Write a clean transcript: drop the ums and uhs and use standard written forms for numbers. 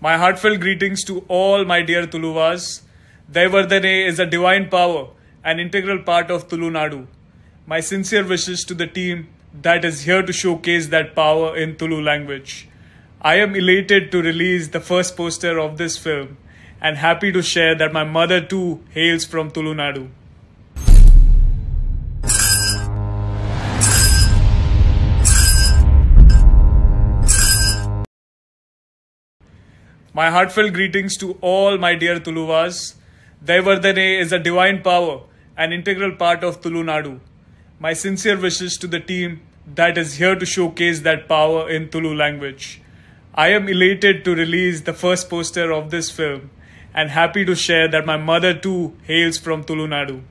My heartfelt greetings to all my dear Tuluvas. Daivardhane is a divine power, an integral part of Tulu Nadu. My sincere wishes to the team that is here to showcase that power in Tulu language. I am elated to release the first poster of this film and happy to share that my mother too hails from Tulu Nadu. My heartfelt greetings to all my dear Tuluvas. Daivardhane is a divine power, an integral part of Tulu Nadu. My sincere wishes to the team that is here to showcase that power in Tulu language. I am elated to release the first poster of this film and happy to share that my mother too hails from Tulu Nadu.